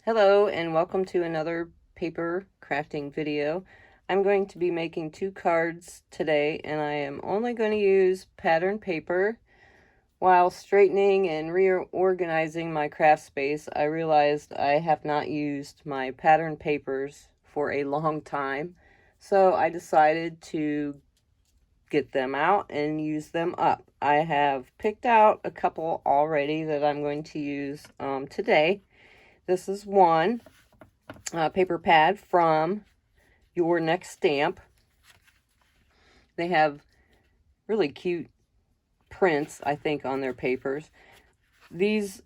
Hello and welcome to another paper crafting video. I'm going to be making 2 cards today, and I am only going to use pattern paper. While straightening and reorganizing my craft space, I realized I have not used my pattern papers for a long time, so I decided to get them out and use them up. I have picked out a couple already that I'm going to use today. This is one paper pad from Your Next Stamp. They have really cute prints, I think, on their papers. These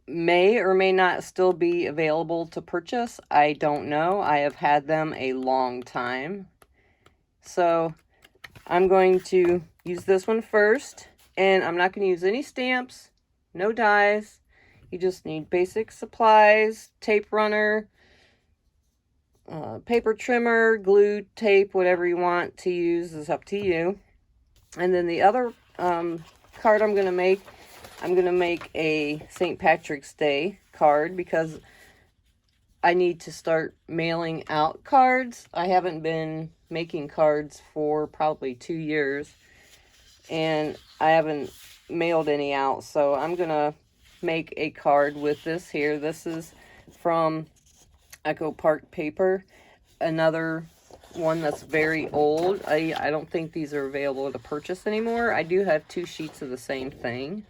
may or may not still be available to purchase. I don't know. I have had them a long time. So I'm going to use this one first, and I'm not going to use any stamps, no dies. You just need basic supplies, tape runner, paper trimmer, glue, tape, whatever you want to use is up to you. And then the other card I'm going to make a St. Patrick's Day card because I need to start mailing out cards. I haven't been making cards for probably 2 years, and I haven't mailed any out. So I'm going to make a card with this here. This is from Echo Park Paper, another one that's very old. I don't think these are available to purchase anymore. I do have 2 sheets of the same thing.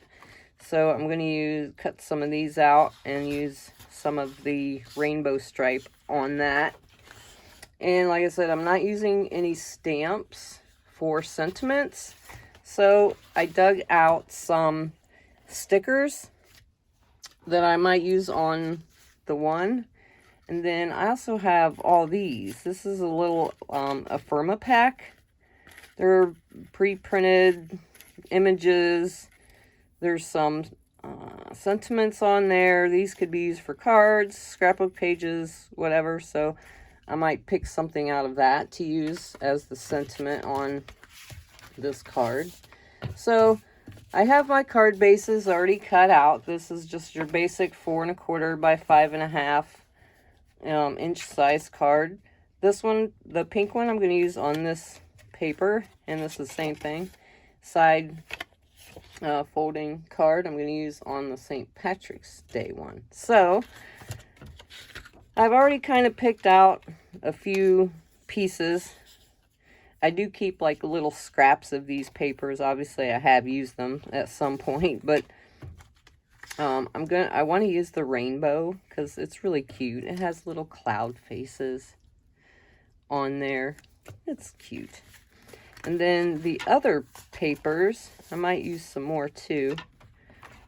So I'm going to cut some of these out and use some of the rainbow stripe on that. And like I said, I'm not using any stamps for sentiments. So I dug out some stickers that I might use on the one. And then I also have all these. This is a little Affirma pack. They're pre-printed images. There's some sentiments on there. These could be used for cards, scrapbook pages, whatever. So I might pick something out of that to use as the sentiment on this card. So I have my card bases already cut out. This is just your basic 4 1/4 by 5 1/2 inch size card. This one, the pink one, I'm going to use on this paper, and this is the same thing. Side folding card I'm going to use on the St. Patrick's Day one. So I've already kind of picked out a few pieces. I do keep like little scraps of these papers. Obviously I have used them at some point, but I want to use the rainbow because it's really cute. It has little cloud faces on there. It's cute. And then the other papers, I might use some more too,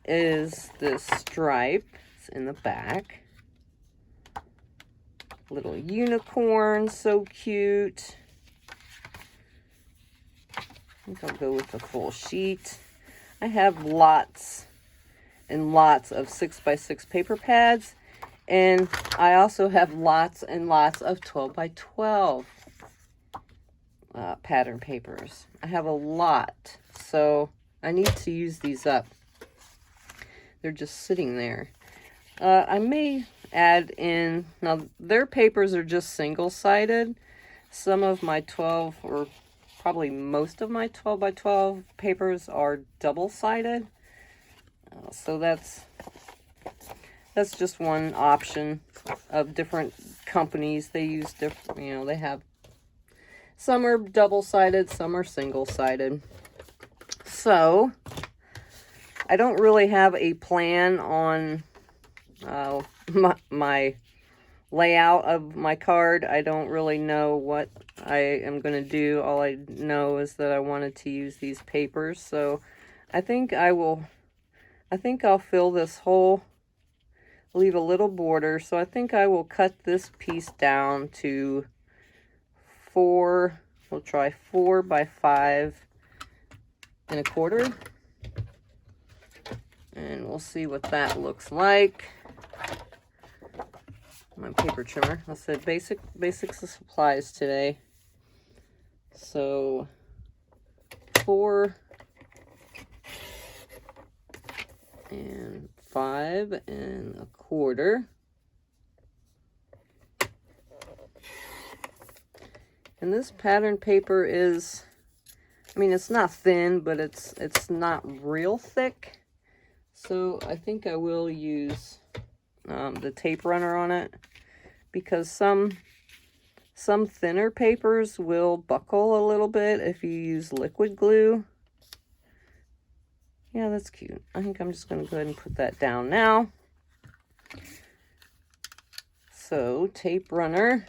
is this stripe. It's in the back. Little unicorn, so cute. I think I'll go with the full sheet. I have lots and lots of 6x6 paper pads, and I also have lots and lots of 12x12 pattern papers. I have a lot, so I need to use these up. They're just sitting there. I may add in, now their papers are just single-sided. Some of my 12, or probably most of my 12x12 papers are double-sided. So that's just one option of different companies. They use different, they have, some are double-sided, some are single-sided. So I don't really have a plan on my layout of my card. I don't really know what I am going to do. All I know is that I wanted to use these papers. So I think I'll fill this hole, leave a little border. So I think I will cut this piece down to 4, we'll try 4 by 5 1/4. And we'll see what that looks like. My paper trimmer. I said basics of supplies today. So 4 and 5 1/4. And this pattern paper is, I mean, it's not thin, but it's not real thick. So I think I will use the tape runner on it, because some thinner papers will buckle a little bit if you use liquid glue. Yeah, that's cute. I think I'm just going to go ahead and put that down now. So, tape runner.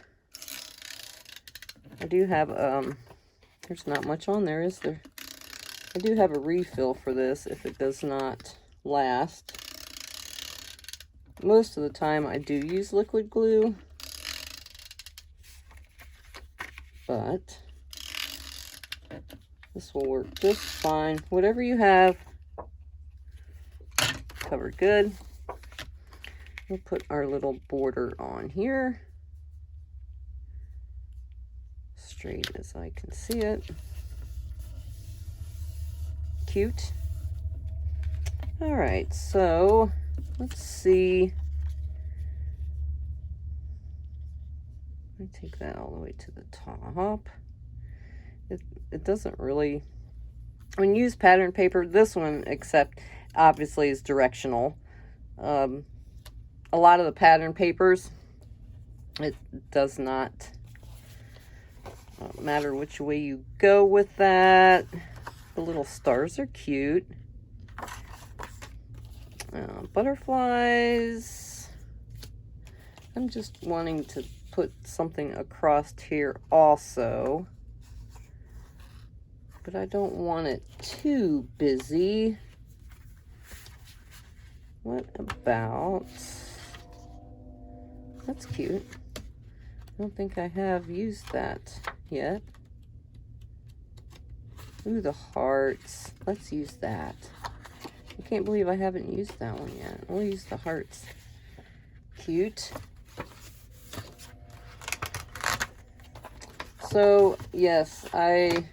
I do have, there's not much on there, is there? I do have a refill for this if it does not last. Most of the time I do use liquid glue, but this will work just fine. Whatever you have, covered good. We'll put our little border on here, straight as I can see it. Cute. All right, so let's see. Let me take that all the way to the top. It doesn't really, when you use pattern paper, this one, except obviously, is directional. A lot of the pattern papers, it does not matter which way you go with that. The little stars are cute. Butterflies. I'm just wanting to put something across here also, but I don't want it too busy. What about, that's cute. I don't think I have used that yet. Ooh, the hearts. Let's use that. I can't believe I haven't used that one yet. We'll use the hearts. Cute. So, yes, I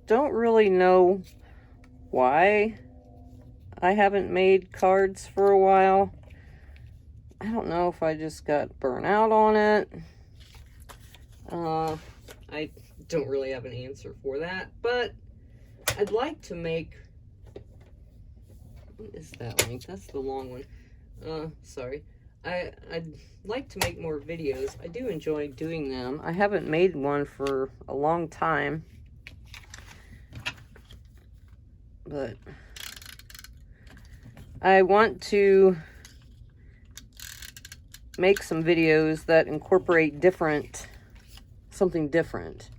don't really know why I haven't made cards for a while. I don't know if I just got burnt out on it. I don't really have an answer for that, but I'd like to make, what is that link? That's the long one. Sorry. I'd like to make more videos. I do enjoy doing them. I haven't made one for a long time, but I want to make some videos that incorporate something different.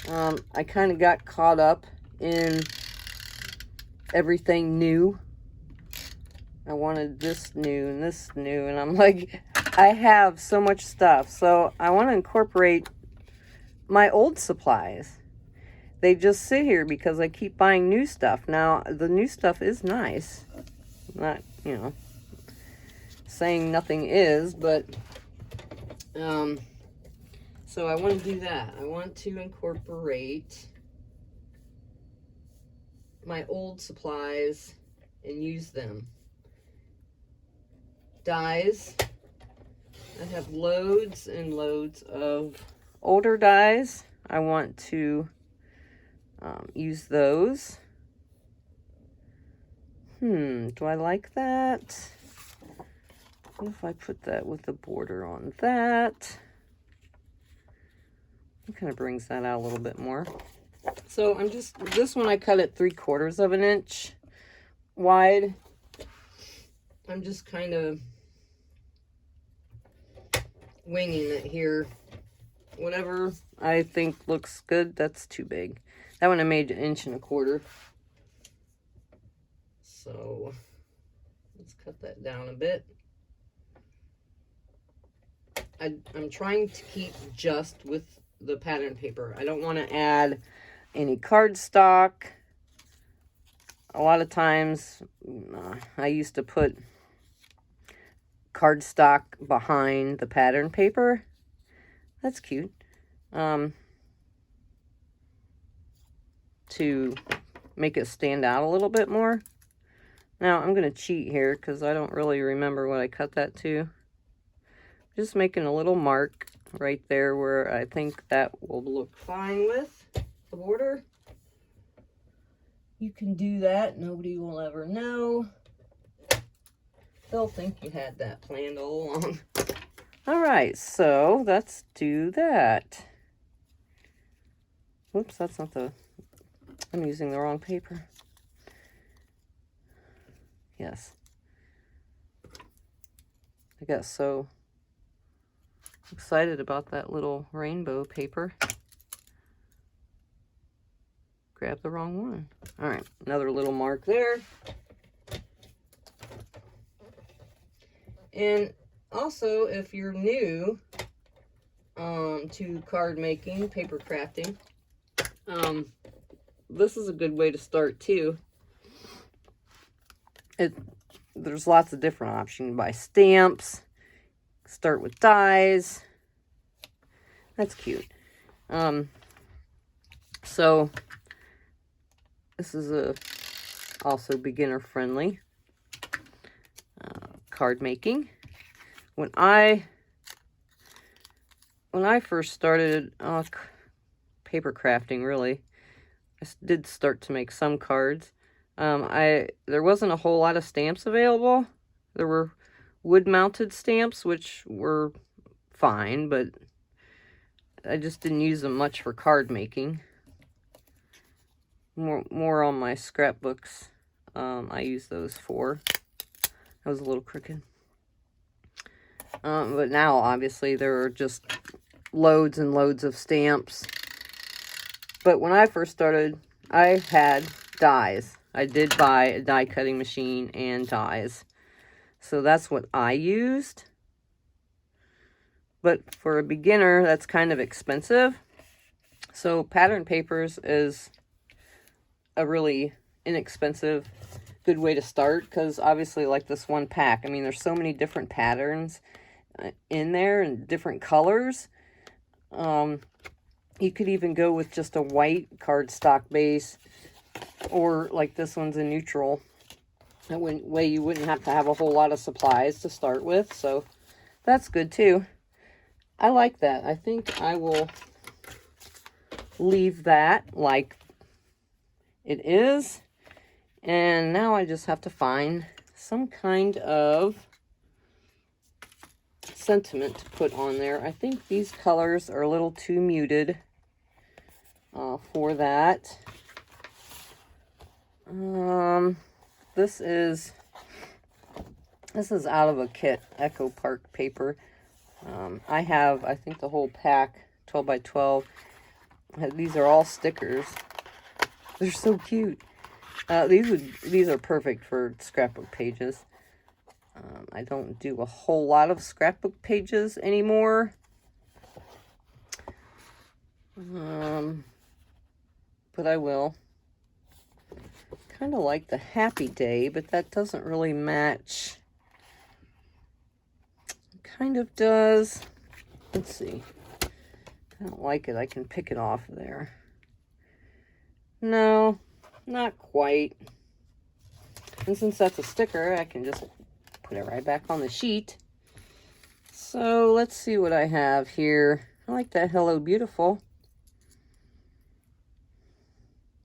I kind of got caught up in everything new. I wanted this new and this new, and I'm like, I have so much stuff, so I want to incorporate my old supplies. They just sit here because I keep buying new stuff. Now, the new stuff is nice. Not, you know, saying nothing is, but, so I want to do that. I want to incorporate my old supplies and use them. Dies. I have loads and loads of older dies. I want to use those. Do I like that? What if I put that with the border on that? It kind of brings that out a little bit more. So I'm just, this one I cut it 3/4 of an inch wide. I'm just kind of winging it here. Whatever I think looks good. That's too big. That one I made 1.25 inches. So let's cut that down a bit. I'm trying to keep just with the pattern paper. I don't want to add any cardstock. A lot of times I used to put cardstock behind the pattern paper. That's cute. To make it stand out a little bit more. Now I'm going to cheat here because I don't really remember what I cut that to. Just making a little mark right there where I think that will look fine with the border. You can do that. Nobody will ever know. They'll think you had that planned all along. All right, so let's do that. Whoops, that's not the... I'm using the wrong paper. Yes. I got so excited about that little rainbow paper. Grab the wrong one. All right, another little mark there. And also, if you're new to card making, paper crafting, this is a good way to start too. There's lots of different options. You can buy stamps, start with dies. That's cute. So this is also beginner friendly card making. When I first started paper crafting, really, I did start to make some cards. There wasn't a whole lot of stamps available. There were wood-mounted stamps, which were fine, but I just didn't use them much for card making. More on my scrapbooks. I use those for. That was a little crooked. But now, obviously, there are just loads and loads of stamps. But when I first started, I had dies. I did buy a die cutting machine and dies. So that's what I used. But for a beginner, that's kind of expensive. So pattern papers is a really inexpensive, good way to start. Because obviously, like this one pack, I mean, there's so many different patterns in there and different colors. You could even go with just a white cardstock base, or like this one's a neutral. That way you wouldn't have to have a whole lot of supplies to start with, so that's good too. I like that. I think I will leave that like it is, and now I just have to find some kind of sentiment to put on there. I think these colors are a little too muted for that. This is out of a kit, Echo Park paper. I have, I think, the whole pack, 12 by 12. These are all stickers. They're so cute. These are perfect for scrapbook pages. I don't do a whole lot of scrapbook pages anymore. But I will. Kind of like the Happy Day, but that doesn't really match. Kind of does. Let's see. I don't like it. I can pick it off there. No, not quite. And since that's a sticker, I can just put it right back on the sheet. So let's see what I have here. I like that Hello Beautiful.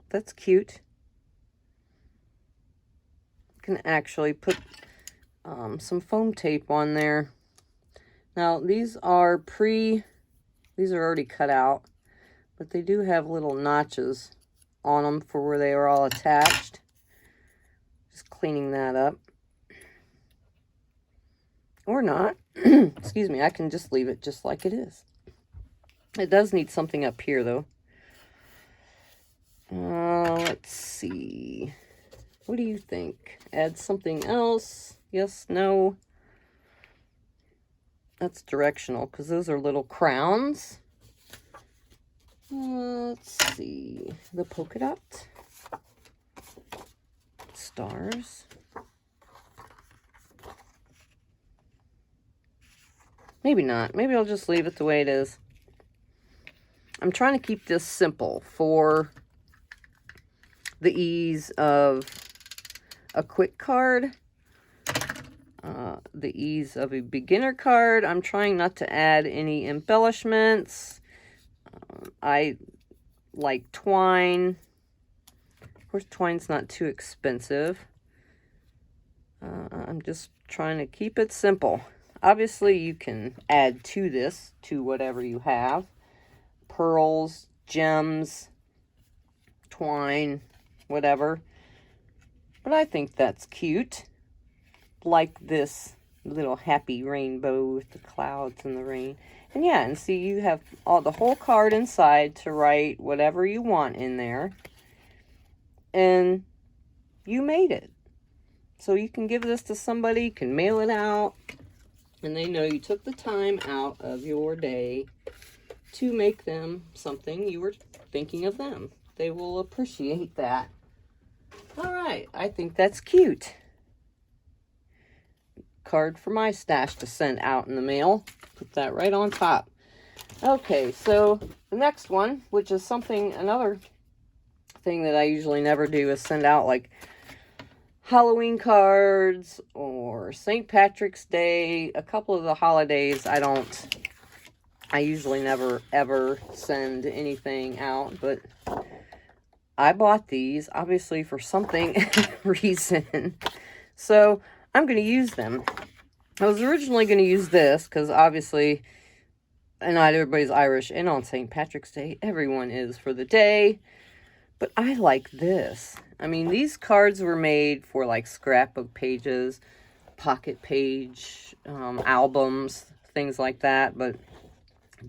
That's cute. Can actually put some foam tape on there. Now these are already cut out, but they do have little notches on them for where they are all attached. Just cleaning that up. Or not. Excuse me, I can just leave it just like it is. It does need something up here though. Let's see. What do you think? Add something else? Yes, no. That's directional because those are little crowns. Let's see. The polka dot. Stars. Maybe not. Maybe I'll just leave it the way it is. I'm trying to keep this simple for the ease of a quick card. the ease of a beginner card. I'm trying not to add any embellishments. I like twine. Of course, twine's not too expensive. I'm just trying to keep it simple. Obviously, you can add to this, to whatever you have. Pearls, gems, twine, whatever. But I think that's cute. Like this little happy rainbow with the clouds and the rain. And yeah, and see, you have the whole card inside to write whatever you want in there. And you made it. So you can give this to somebody, you can mail it out, and they know you took the time out of your day to make them something you were thinking of them. They will appreciate that. All right, I think that's cute. Card for my stash to send out in the mail. Put that right on top. Okay, so the next one, which is another thing that I usually never do, is send out like Halloween cards or St. Patrick's Day. A couple of the holidays I usually never ever send anything out, but I bought these obviously for something reason. So I'm going to use them. I was originally going to use this because obviously not everybody's Irish, and on St. Patrick's Day everyone is for the day. But I like this. I mean, these cards were made for like scrapbook pages, pocket page, albums, things like that. But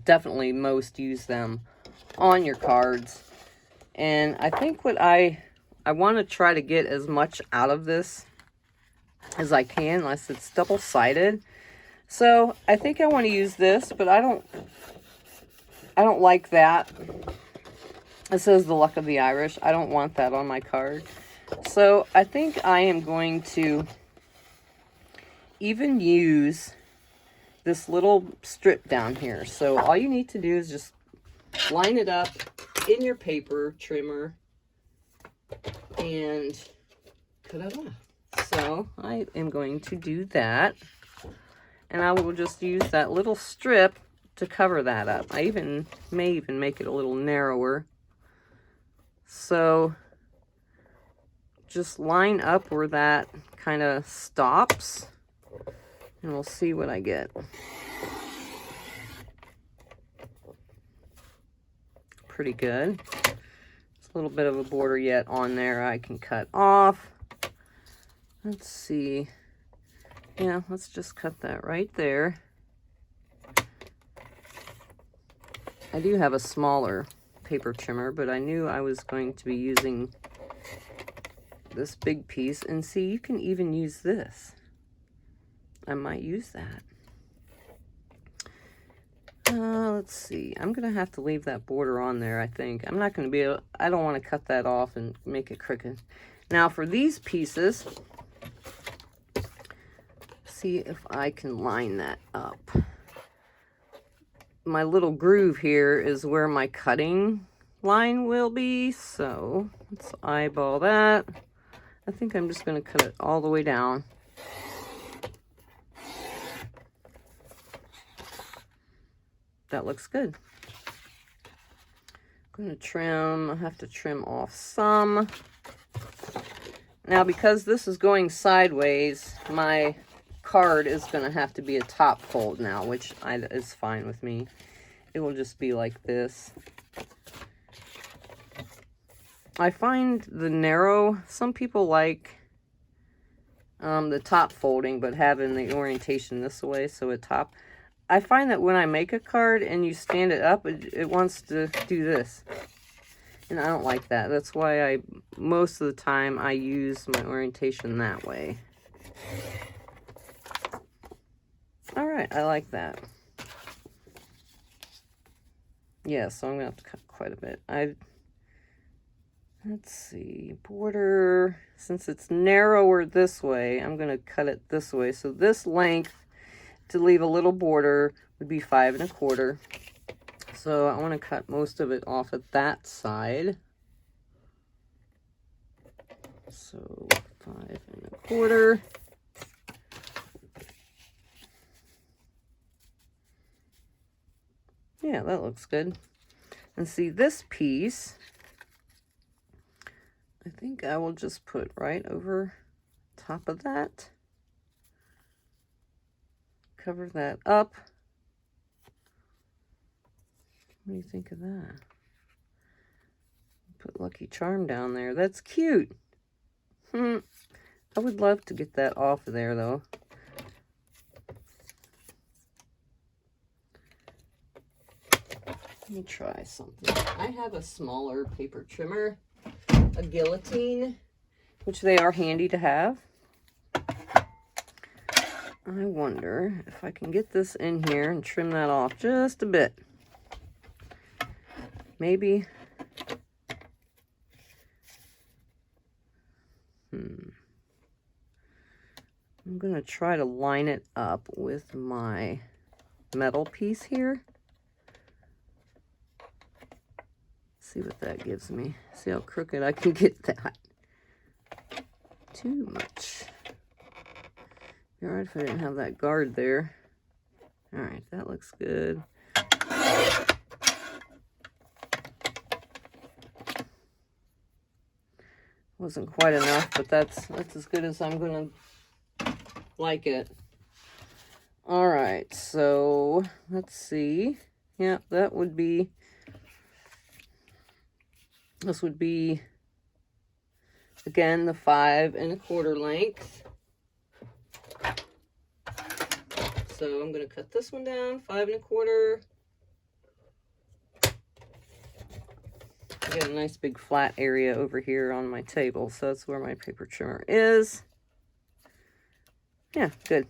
definitely most use them on your cards. And I think what I want to try to get as much out of this as I can, unless it's double-sided. So I think I want to use this, but I don't like that. It says the luck of the Irish. I don't want that on my card. So I think I am going to even use this little strip down here. So all you need to do is just line it up in your paper trimmer and cut it off. So I am going to do that. And I will just use that little strip to cover that up. I may even make it a little narrower. So just line up where that kind of stops, and we'll see what I get. Pretty good. There's a little bit of a border yet on there I can cut off. Let's see. Yeah, let's just cut that right there. I do have a smaller paper trimmer, but I knew I was going to be using this big piece. And see, you can even use this. I might use that. Let's see. I'm going to have to leave that border on there, I think. I'm not going to be able... I don't want to cut that off and make it crooked. Now, for these pieces, see if I can line that up. My little groove here is where my cutting line will be, so let's eyeball that. I think I'm just going to cut it all the way down. That looks good. I'm going to trim. I have to trim off some. Now, because this is going sideways, my card is going to have to be a top fold now, which is fine with me. It will just be like this. I find the narrow, some people like the top folding, but having the orientation this way, so at top. I find that when I make a card and you stand it up, it wants to do this. And I don't like that. That's why most of the time I use my orientation that way. All right, I like that. Yeah, so I'm going to have to cut quite a bit. Let's see, border, since it's narrower this way, I'm going to cut it this way. So this length, to leave a little border, would be 5 1/4. So I want to cut most of it off at that side. So 5 1/4. Yeah, that looks good. And see, this piece, I think I will just put right over top of that. Cover that up. What do you think of that? Put Lucky Charm down there. That's cute. I would love to get that off of there, though. Let me try something. I have a smaller paper trimmer, a guillotine, which they are handy to have. I wonder if I can get this in here and trim that off just a bit. Maybe. I'm going to try to line it up with my metal piece here. See what that gives me. See how crooked I can get that. Too much. Be alright if I didn't have that guard there. Alright, that looks good. Wasn't quite enough, but that's as good as I'm gonna like it. Alright, so let's see. Yeah, that would be, this would be, again, the 5 1/4 length. So I'm going to cut this one down, 5 1/4. I got a nice big flat area over here on my table, so that's where my paper trimmer is. Yeah, good.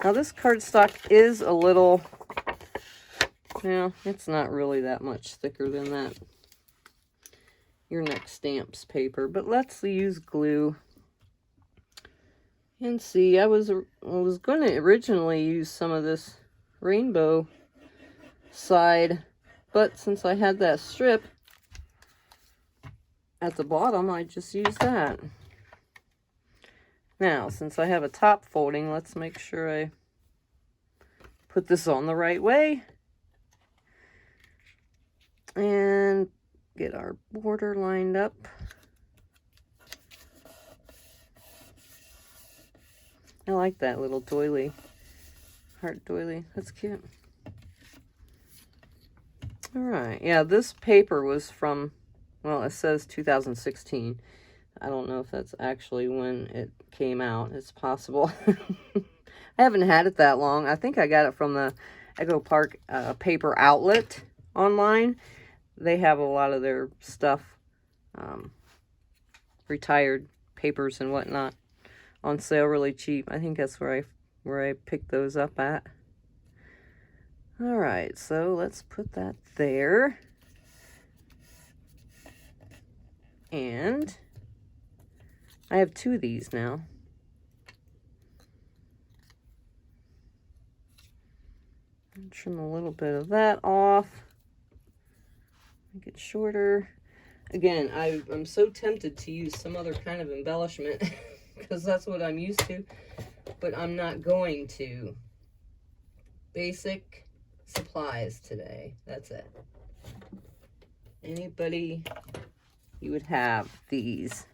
Now this cardstock is a little, well, it's not really that much thicker than that Your Next Stamps paper, but let's use glue and see. I was going to originally use some of this rainbow side, but since I had that strip at the bottom, I just used that. Now, since I have a top folding, let's make sure I put this on the right way and get our border lined up. I like that little doily, heart doily. That's cute. All right, yeah, this paper was from, well, it says 2016. I don't know if that's actually when it came out. It's possible. I haven't had it that long. I think I got it from the Echo Park paper outlet online. They have a lot of their stuff, retired papers and whatnot, on sale really cheap. I think that's where I picked those up at. All right, so let's put that there. And I have 2 of these now. I'll trim a little bit of that off. Make it shorter. Again, I'm so tempted to use some other kind of embellishment because that's what I'm used to, but I'm not going to. Basic supplies today. That's it. Anybody, you would have these.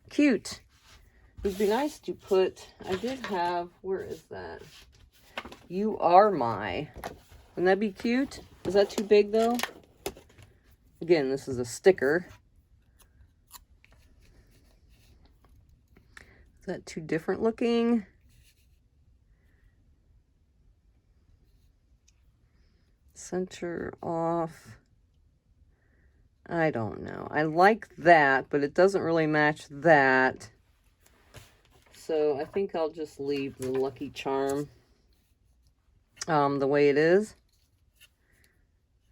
Cute. It would be nice to put, I did have, where is that? You Are My. Wouldn't that be cute? Is that too big though? Again, this is a sticker. Is that too different looking? Center off. I don't know. I like that, but it doesn't really match that. So I think I'll just leave the Lucky Charm the way it is.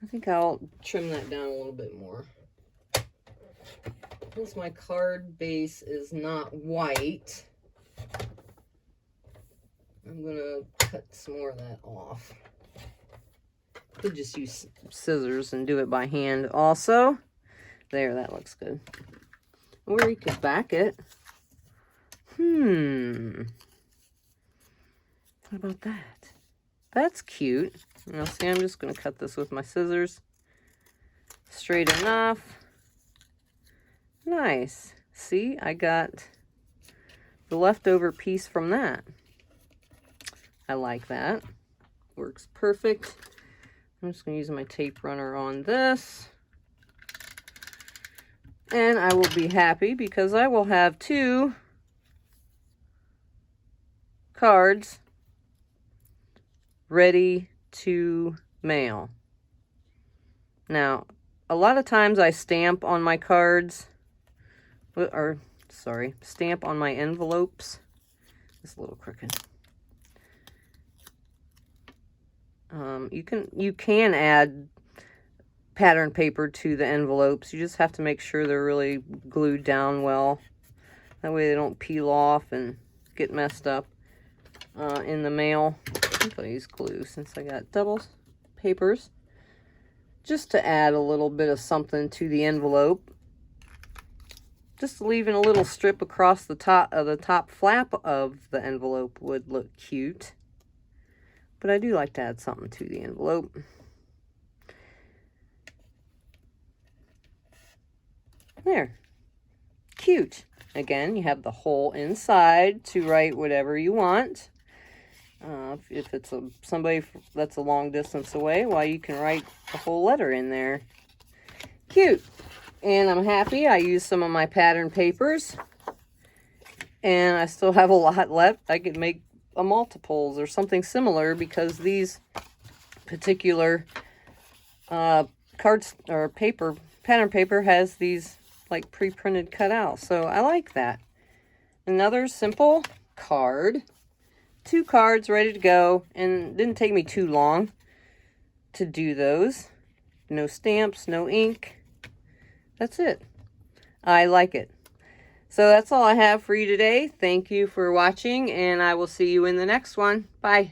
I think I'll trim that down a little bit more. Since my card base is not white, I'm going to cut some more of that off. Could just use scissors and do it by hand also. There, that looks good. Or you could back it. What about that? That's cute. Now see, I'm just going to cut this with my scissors. Straight enough. Nice. See, I got the leftover piece from that. I like that. Works perfect. I'm just going to use my tape runner on this. And I will be happy because I will have 2 cards ready to mail. Now, a lot of times I stamp on my cards, or sorry, stamp on my envelopes. It's a little crooked. You can add pattern paper to the envelopes. You just have to make sure they're really glued down well. That way they don't peel off and get messed up in the mail. I'm going to use glue since I got double papers. Just to add a little bit of something to the envelope. Just leaving a little strip across the top flap of the envelope would look cute. But I do like to add something to the envelope. There. Cute. Again, you have the hole inside to write whatever you want. If it's somebody that's a long distance away, well, you can write the whole letter in there. Cute. And I'm happy I used some of my pattern papers. And I still have a lot left. I could make a multiples or something similar because these particular cards or pattern paper has these like pre-printed cutouts. So I like that. Another simple card. 2 cards ready to go, and it didn't take me too long to do those. No stamps, no ink. That's it. I like it. So that's all I have for you today. Thank you for watching, and I will see you in the next one. Bye.